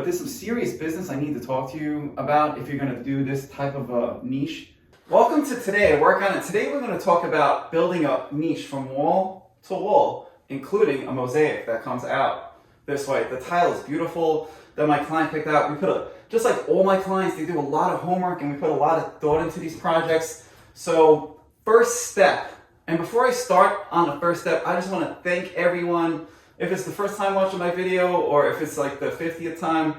But there's some serious business I need to talk to you about if you're going to do this type of a niche. Welcome to Today I Work On It. Today we're going to talk about building a niche from wall to wall, including a mosaic that comes out this way. The tile is beautiful that my client picked out. Just like all my clients, they do a lot of homework and we put a lot of thought into these projects. So first step, and before I start on the first step, I just want to thank everyone. If it's the first time watching my video or if it's like the 50th time,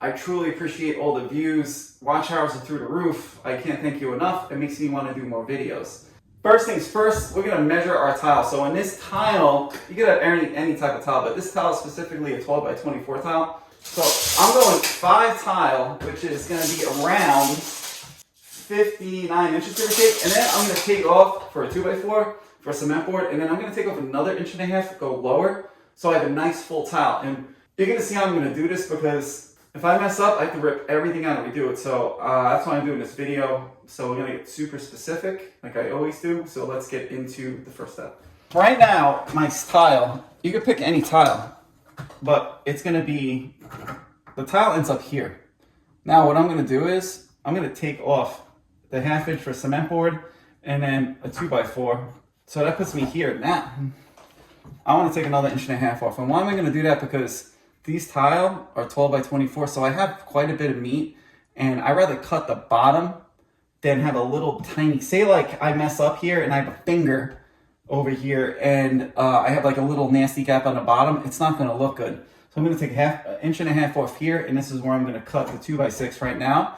I truly appreciate all the views. Watch hours are through the roof. I can't thank you enough. It makes me want to do more videos. First things first, we're going to measure our tile. So in this tile, you could have any type of tile, but this tile is specifically a 12 by 24 tile. So I'm going 5 tile, which is going to be around 59 inches give or take. And then I'm going to take off for a 2 by 4 for a cement board. And then I'm going to take off another 1.5 inches, go lower. So I have a nice full tile. And you're going to see how I'm going to do this because if I mess up, I have to rip everything out and redo it. So that's why I'm doing this video. So we're going to get super specific like I always do. So let's get into the first step. Right now, my tile, you can pick any tile, but it's going to be, the tile ends up here. Now what I'm going to do is I'm going to take off the 1/2 inch for cement board and then a 2 by 4. So that puts me here. Now I want to take another 1.5 inches off. And why am I going to do that? Because these tile are 12 by 24, so I have quite a bit of meat, and I'd rather cut the bottom than have a little tiny, say like I mess up here and I have a finger over here and I have like a little nasty gap on the bottom, it's not going to look good. So I'm going to take 1.5 inches off here, and this is where I'm going to cut the 2 by 6 right now,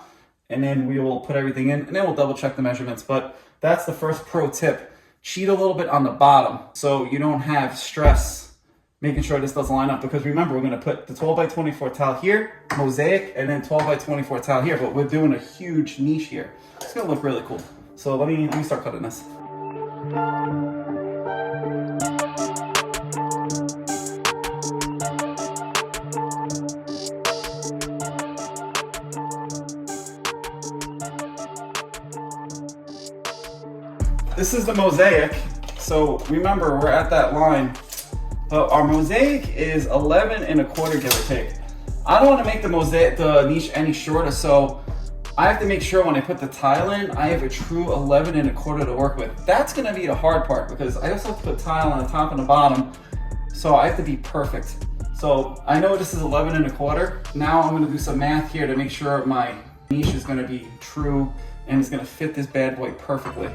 and then we will put everything in, and then we'll double check the measurements. But that's the first pro tip. Cheat a little bit on the bottom so you don't have stress making sure this doesn't line up, because remember, we're going to put the 12 by 24 tile here, mosaic, and then 12 by 24 tile here, but we're doing a huge niche here. It's going to look really cool. So let me start cutting this. This is the mosaic. So remember, we're at that line. Our mosaic is 11 1/4 give or take. I don't want to make the niche any shorter, so I have to make sure when I put the tile in, I have a true 11 1/4 to work with. That's going to be the hard part because I also have to put tile on the top and the bottom, so I have to be perfect. So I know this is 11 1/4. Now I'm going to do some math here to make sure my niche is going to be true and it's going to fit this bad boy perfectly.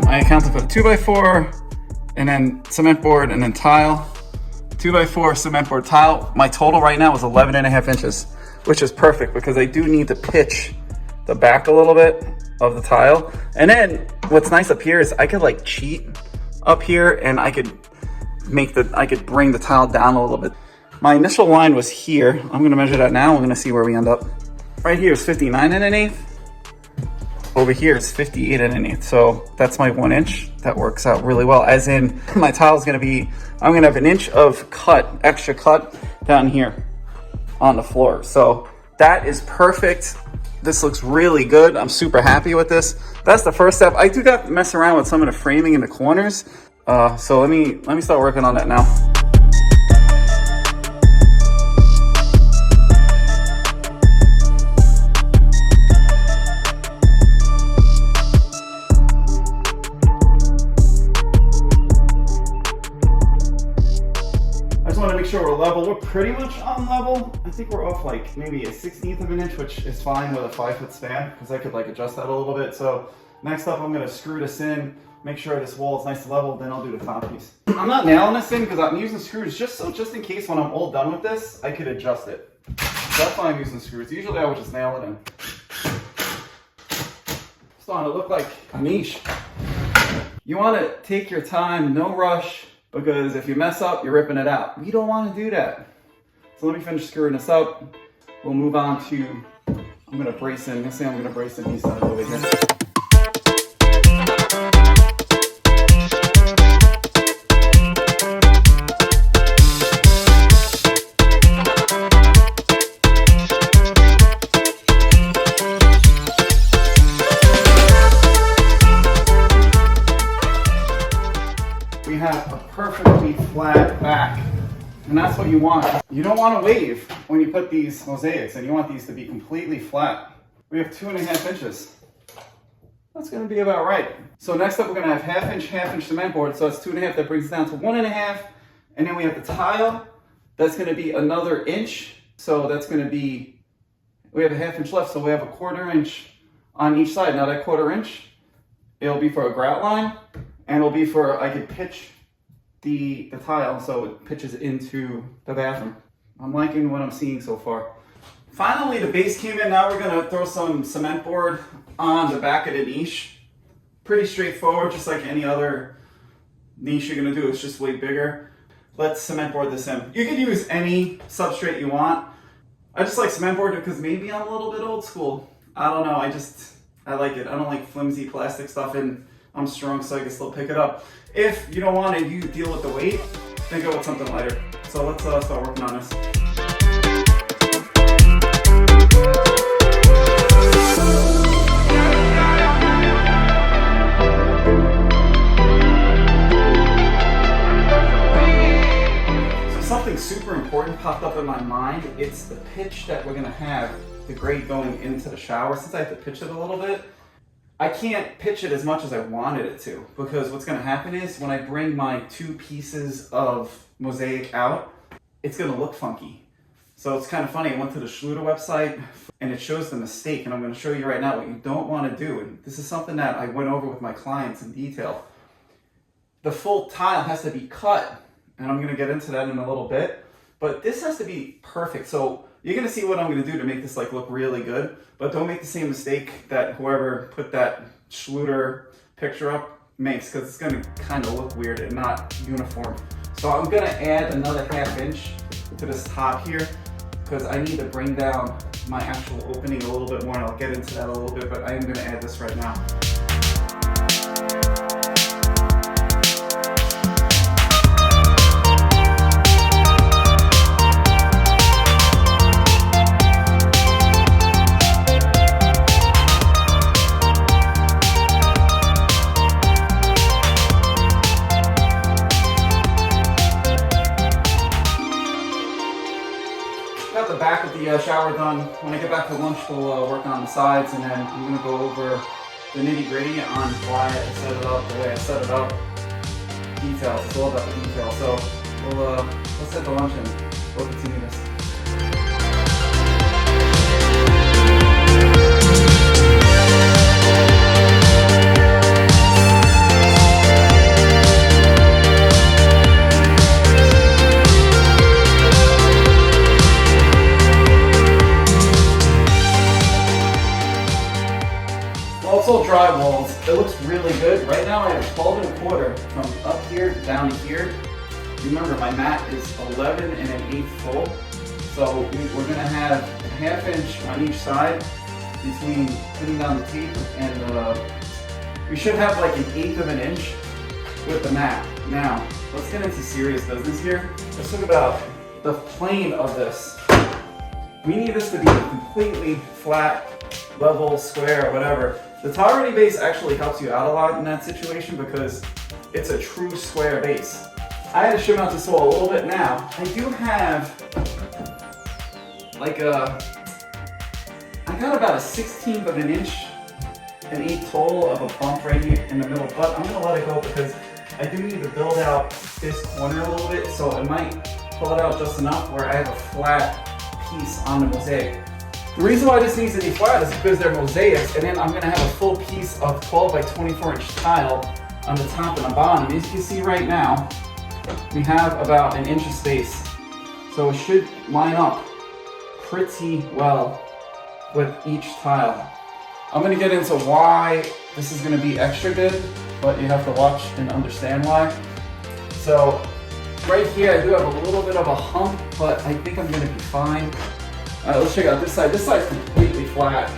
I accounted for 2 by 4 and then cement board and then tile. 2 by 4 cement board tile. My total right now is 11.5 inches, which is perfect because I do need to pitch the back a little bit of the tile. And then what's nice up here is I could like cheat up here and I could bring the tile down a little bit. My initial line was here. I'm gonna measure that now. We're gonna see where we end up. Right here is 59 1/8. Over here is 58 1/8. So that's my 1 inch. That works out really well. As in my tile is gonna be, I'm gonna have 1 inch of extra cut down here on the floor. So that is perfect. This looks really good. I'm super happy with this. That's the first step. I do got to mess around with some of the framing in the corners. So let me start working on that now. Want to make sure we're level. We're pretty much on level. I think we're off like maybe a 1/16 of an inch, which is fine with a 5-foot span because I could like adjust that a little bit. So next up, I'm going to screw this in, make sure this wall is nice and level, then I'll do the top piece. I'm not nailing this in because I'm using screws just in case when I'm all done with this, I could adjust it. That's why I'm using screws. Usually I would just nail it in. It's starting to look like a niche. You want to take your time, no rush. Because if you mess up, you're ripping it out. We don't want to do that. So let me finish screwing this up. We'll move on to, I'm gonna brace in, let's say I'm gonna brace in these sides over here. flat back. And that's what you want. You don't want to wave when you put these mosaics, and you want these to be completely flat. We have 2.5 inches. That's going to be about right. So next up, we're going to have half inch cement board. So that's 2.5. That brings it down to 1.5. And then we have the tile. That's going to be another inch. So that's going to be, we have a 1/2 inch left. So we have a 1/4 inch on each side. Now that 1/4 inch, it'll be for a grout line, and it'll be for, I could pitch the tile so it pitches into the bathroom. I'm liking what I'm seeing so far. Finally, the base came in. Now we're gonna throw some cement board on the back of the niche. Pretty straightforward, just like any other niche you're gonna do. It's just way bigger. Let's cement board this in. You can use any substrate you want. I just like cement board because maybe I'm a little bit old school. I don't know, I like it. I don't like flimsy plastic stuff, and I'm strong so I can still pick it up. If you don't want to deal with the weight, then go with something lighter. So let's start working on this. So something super important popped up in my mind. It's the pitch that we're going to have, the grate going into the shower. Since I have to pitch it a little bit, I can't pitch it as much as I wanted it to, because what's going to happen is when I bring my 2 pieces of mosaic out, it's going to look funky. So it's kind of funny. I went to the Schluter website and it shows the mistake, and I'm going to show you right now what you don't want to do. And this is something that I went over with my clients in detail. The full tile has to be cut, and I'm going to get into that in a little bit, but this has to be perfect. So you're going to see what I'm going to do to make this look really good, but don't make the same mistake that whoever put that Schluter picture up makes, because it's going to kind of look weird and not uniform. So I'm going to add another 1/2 inch to this top here, because I need to bring down my actual opening a little bit more, and I'll get into that a little bit, but I am going to add this right now. Got the back of the shower done. When I get back to lunch, we'll work on the sides, and then I'm going to go over the nitty-gritty on why I set it up, the way I set it up. Details. It's all about the details. So let's head to lunch and we'll continue this. Also dry walls. It looks really good. Right now I have 12 1/4 from up here down to here. Remember, my mat is 11 1/8 full. So we're going to have a 1/2 inch on each side between putting down the tape, and we should have like an 1/8 of an inch with the mat. Now, let's get into serious business here. Let's talk about the plane of this. We need this to be completely flat, level, square, whatever. The tile-ready base actually helps you out a lot in that situation because it's a true square base. I had to shim out this wall a little bit. Now, I do have like I got about a 1/16 of an inch, an 1/8 total of a bump right here in the middle, but I'm gonna let it go because I do need to build out this corner a little bit, so I might pull it out just enough where I have a flat piece on the mosaic. The reason why this needs to be flat is because they're mosaics, and then I'm going to have a full piece of 12 by 24 inch tile on the top and the bottom. As you can see right now, we have about an inch of space. So it should line up pretty well with each tile. I'm going to get into why this is going to be extra good, but you have to watch and understand why. So right here I do have a little bit of a hump, but I think I'm going to be fine. All right, let's check out this side. This side's completely flat.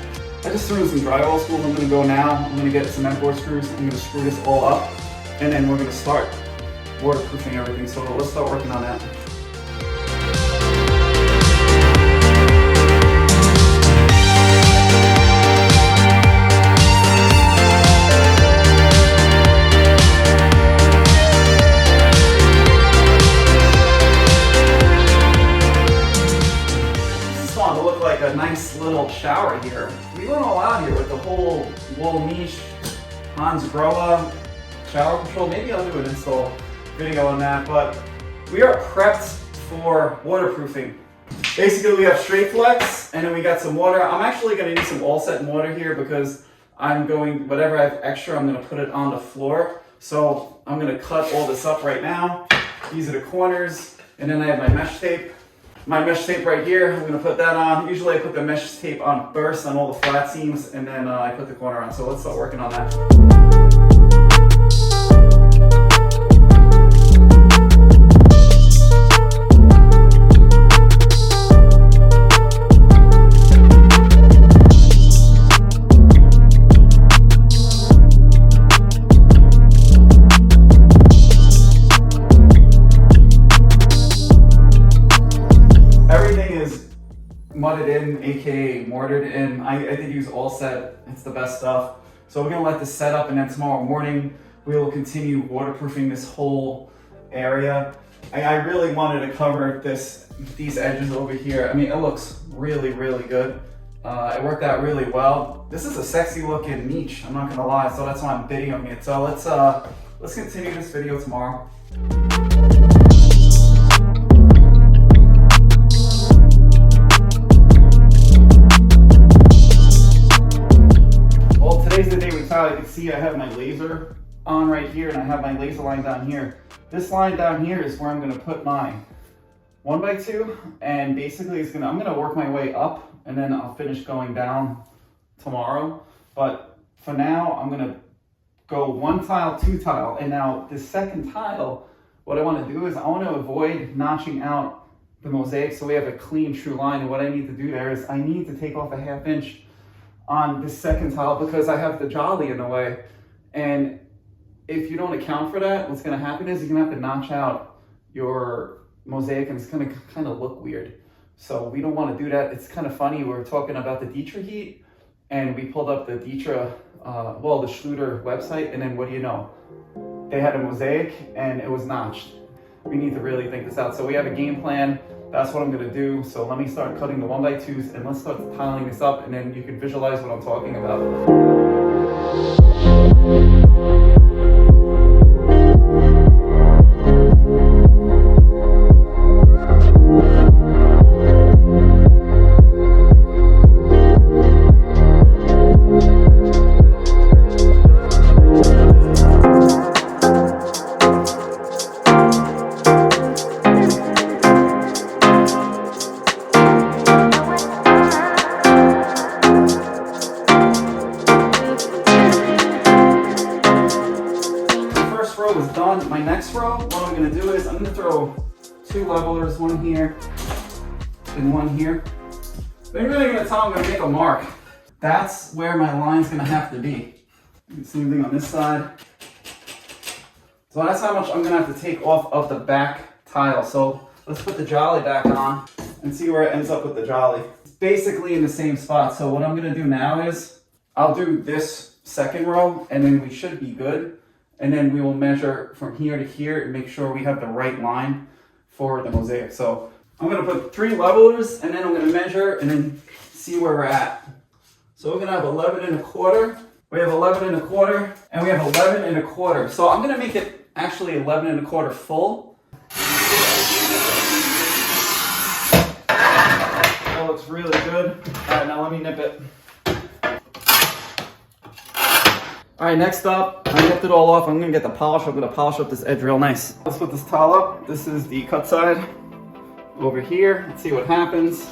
I just threw in some drywall spools. I'm going to go now. I'm going to get cement board screws. I'm going to screw this all up, and then we're going to start waterproofing everything. So let's start working on that. nice little shower here. We went all out here with the whole wool niche, Hans Grohe shower control. Maybe I'll do an install video on that, but we are prepped for waterproofing. Basically, we have straight flex, and then we got some water. I'm actually going to use some all-set water here because I'm going, whatever I have extra, I'm going to put it on the floor. So I'm going to cut all this up right now. These are the corners, and then I have my mesh tape. My mesh tape right here, I'm going to put that on. Usually I put the mesh tape on first on all the flat seams, and then I put the corner on. So let's start working on that. Mudded in, aka mortared in. I did use all set. It's the best stuff. So we're gonna let this set up, and then tomorrow morning we will continue waterproofing this whole area. I really wanted to cover these edges over here. I mean, it looks really, really good. It worked out really well. This is a sexy looking niche, I'm not gonna lie. So that's why I'm videoing it. So let's continue this video tomorrow. Today's the day we tile. You can see I have my laser on right here, and I have my laser line down here. This line down here is where I'm going to put my 1x2, and basically I'm going to work my way up, and then I'll finish going down tomorrow. But for now, I'm going to go 1 tile, 2 tile, and now the second tile, what I want to do is I want to avoid notching out the mosaic so we have a clean, true line. And what I need to do there is I need to take off a 1/2 inch on this second tile because I have the jolly in the way. And if you don't account for that, what's going to happen is you're going to have to notch out your mosaic, and it's going to kind of look weird. So we don't want to do that. It's kind of funny. We were talking about the Dietra heat, and we pulled up the Dietra, the Schluter website, and then what do you know? They had a mosaic and it was notched. We need to really think this out. So we have a game plan. That's what I'm going to do. So let me start cutting the 1x2s, and let's start piling this up, and then you can visualize what I'm talking about. Is done. My next row, what I'm going to do is I'm going to throw 2 levelers, one here and one here. Then I'm really going to tell I'm going to make a mark. That's where my line's going to have to be. Same thing on this side. So that's how much I'm going to have to take off of the back tile. So let's put the jolly back on and see where it ends up with the jolly. It's basically in the same spot. So what I'm going to do now is I'll do this second row, and then we should be good. And then we will measure from here to here and make sure we have the right line for the mosaic. So I'm going to put 3 levelers, and then I'm going to measure and then see where we're at. So we're going to have 11 1/4. We have 11 1/4, and we have 11 1/4. So I'm going to make it actually 11 1/4 full. That looks really good. All right, now let me nip it. All right, next up, I nipped it all off. I'm gonna get the polish. I'm gonna polish up this edge real nice. Let's put this towel up. This is the cut side over here. Let's see what happens.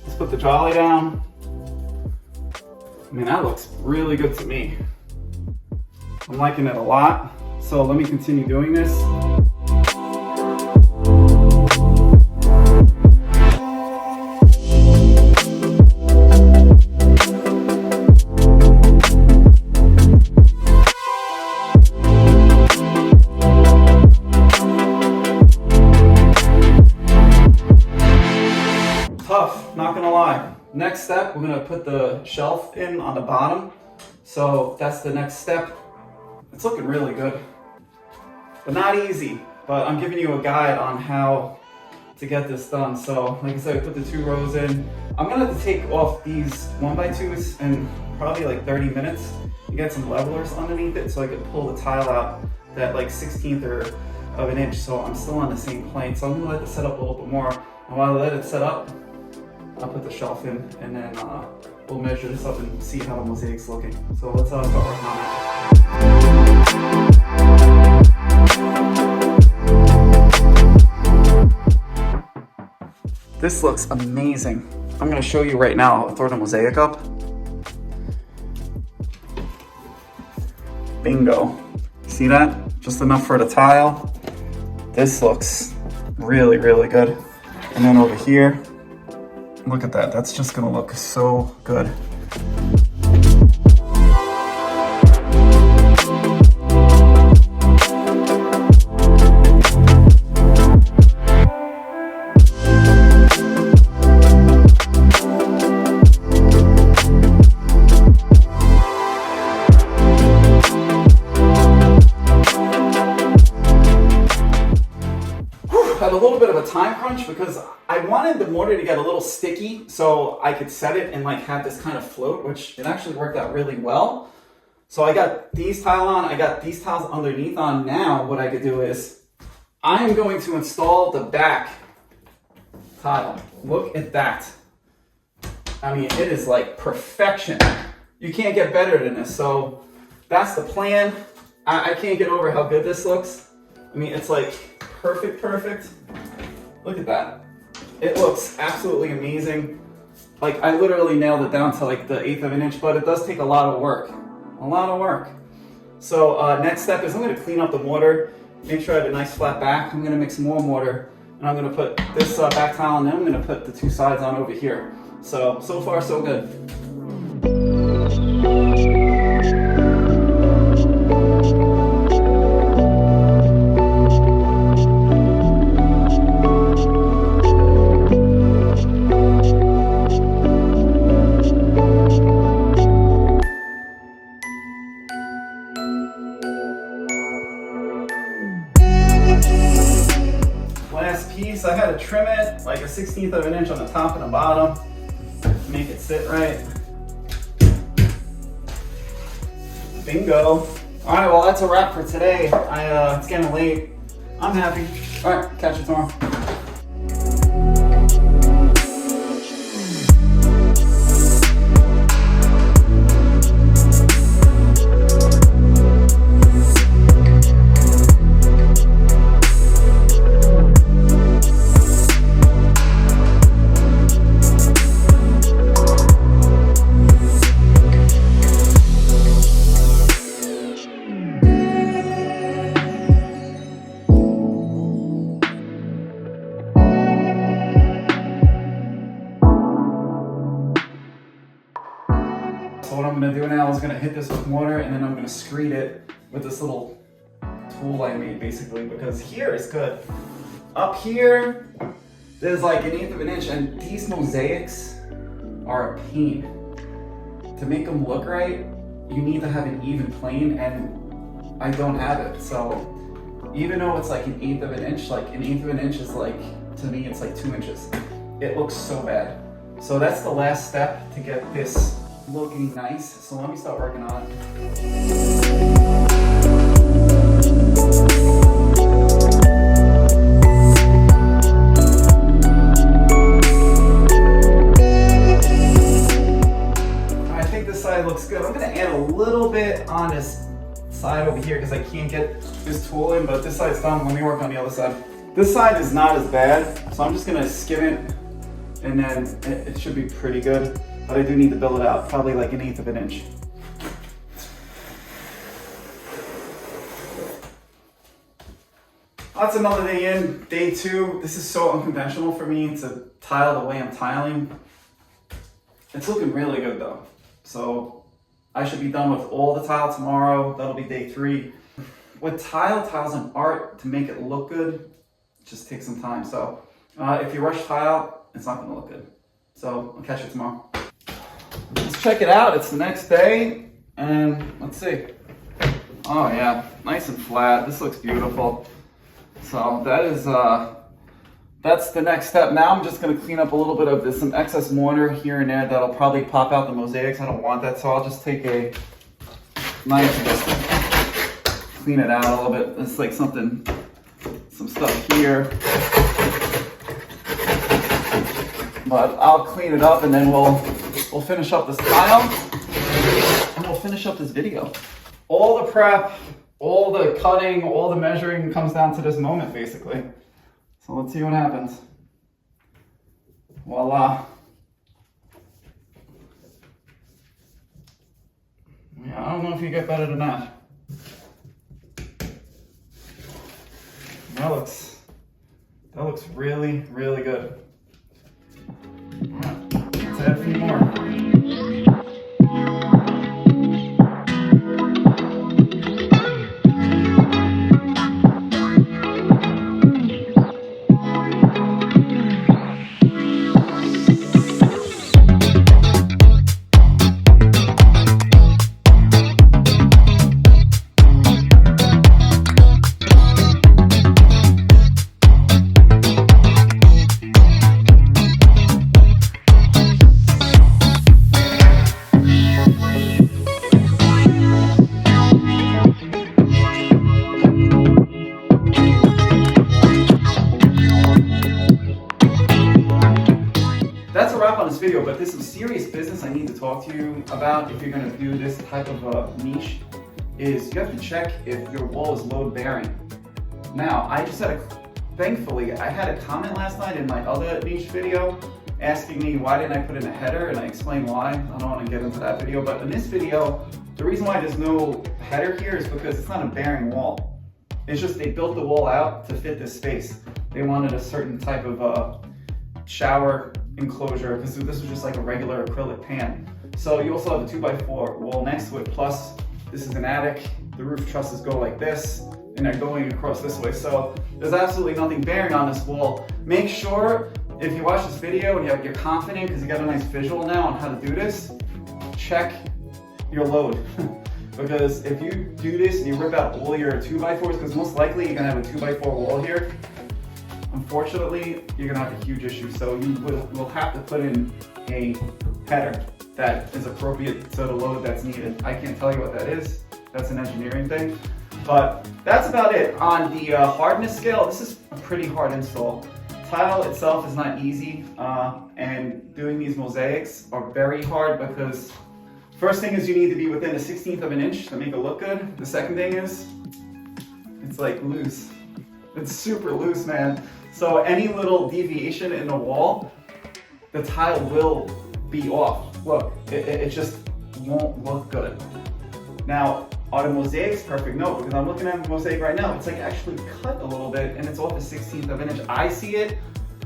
Let's put the jolly down. I mean, that looks really good to me. I'm liking it a lot. So let me continue doing this. Tough, not gonna lie. Next step, we're gonna put the shelf in on the bottom. So that's the next step. It's looking really good, but not easy. But I'm giving you a guide on how to get this done. So like I said, I put the 2 rows in. I'm gonna have to take off these 1x2s in probably like 30 minutes and get some levelers underneath it so I can pull the tile out that like 1/16 of an inch. So I'm still on the same plane. So I'm gonna let it set up a little bit more. And while I let it set up, I'll put the shelf in, and then we'll measure this up and see how the mosaic's looking. So let's start working on it. This looks amazing. I'm gonna show you right now. I'll throw the mosaic up. Bingo. See that? Just enough for the tile. This looks really, really good. And then over here, look at that. That's just gonna look so good. Had a little bit of a time crunch because I wanted the mortar to get a little sticky so I could set it and like have this kind of float, which it actually worked out really well. So I got these tiles on, I got these tiles underneath on. Now what I could do is I am going to install the back tile. Look at that. I mean, it is like perfection. You can't get better than this. So that's the plan. I can't get over how good this looks. I mean, it's like perfect. Look at that. It looks absolutely amazing. Like I literally nailed it down to like the 1/8 of an inch, but it does take a lot of work. So next step is I'm gonna clean up the mortar, make sure I have a nice flat back. I'm gonna mix more mortar, and I'm gonna put this back tile, and then I'm gonna put the 2 sides on over here. So far so good. Last piece, I had to trim it like a 1/16 of an inch on the top and the bottom to make it sit right. Bingo. All right, well that's a wrap for today. It's getting late. I'm happy. All right, catch you tomorrow. So what I'm gonna do now is gonna hit this with mortar, and then I'm gonna screed it with this little tool I made basically, because here is good. Up here, there's like an 1/8 of an inch, and these mosaics are a pain. To make them look right, you need to have an even plane, and I don't have it. So even though it's like an 1/8 of an inch, like an 1/8 of an inch is like, to me, it's like 2 inches. It looks so bad. So that's the last step to get this looking nice. So let me start working on it. I think this side looks good. I'm gonna add a little bit on this side over here because I can't get this tool in, but this side's done. Let me work on the other side. This side is not as bad, so I'm just gonna skim it, and then it should be pretty good. But I do need to build it out, probably like an 1/8 of an inch. That's another day in, day 2. This is so unconventional for me to tile the way I'm tiling. It's looking really good though. So I should be done with all the tile tomorrow. That'll be day 3. With tiles and art, to make it look good, it just takes some time. So if you rush tile, it's not gonna look good. So I'll catch you tomorrow. Let's check it out. It's the next day, and let's see. Oh yeah, nice and flat. This looks beautiful. So that is that's the next step. Now I'm just going to clean up a little bit of this, some excess mortar here and there that'll probably pop out the mosaics. I don't want that, so I'll just take a knife and just clean it out a little bit. It's like some stuff here. But I'll clean it up and then we'll finish up this tile and we'll finish up this video. All the prep, all the cutting, all the measuring comes down to this moment basically. So let's see what happens. Voila. Yeah, I don't know if you get better than that. That looks really, really good. All right, let's add a few more. That's a wrap on this video, but there's some serious business I need to talk to you about if you're going to do this type of a niche, is you have to check if your wall is load bearing. Now, thankfully, I had a comment last night in my other niche video asking me why didn't I put in a header, and I explained why. I don't want to get into that video, but in this video, the reason why there's no header here is because it's not a bearing wall. It's just they built the wall out to fit this space. They wanted a certain type of shower enclosure because this was just like a regular acrylic pan. So you also have a 2x4 wall next to it, plus this is an attic. The roof trusses go like this and they're going across this way. So there's absolutely nothing bearing on this wall. Make sure if you watch this video and you're confident because you got a nice visual now on how to do this, check your load. Because if you do this and you rip out all your 2x4s, because most likely you're gonna have a 2x4 wall here, unfortunately, you're gonna have a huge issue. So you will have to put in a header that is appropriate to the load that's needed. I can't tell you what that is. That's an engineering thing. But that's about it. On the hardness scale, this is a pretty hard install. Tile itself is not easy, and doing these mosaics are very hard because first thing is you need to be within a 1/16 of an inch to make it look good. The second thing is, it's like loose. It's super loose, man. So any little deviation in the wall, the tile will be off. Look, it just won't look good. Now, are the mosaics perfect? No, because I'm looking at the mosaic right now. It's like actually cut a little bit and it's off a 1/16 of an inch. I see it,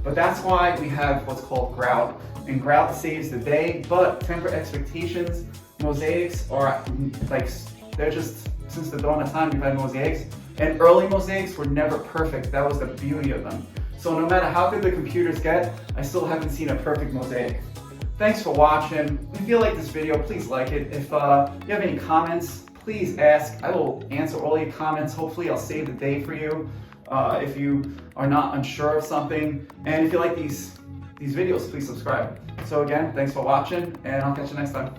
but that's why we have what's called grout. And grout saves the day, but temper expectations. Mosaics are like, they're just, since the dawn of time we've had mosaics. And early mosaics were never perfect. That was the beauty of them. So no matter how good the computers get, I still haven't seen a perfect mosaic. Thanks for watching. If you like this video, please like it. If you have any comments, please ask. I will answer all your comments. Hopefully I'll save the day for you if you are not unsure of something. And if you like these videos, please subscribe. So again, thanks for watching and I'll catch you next time.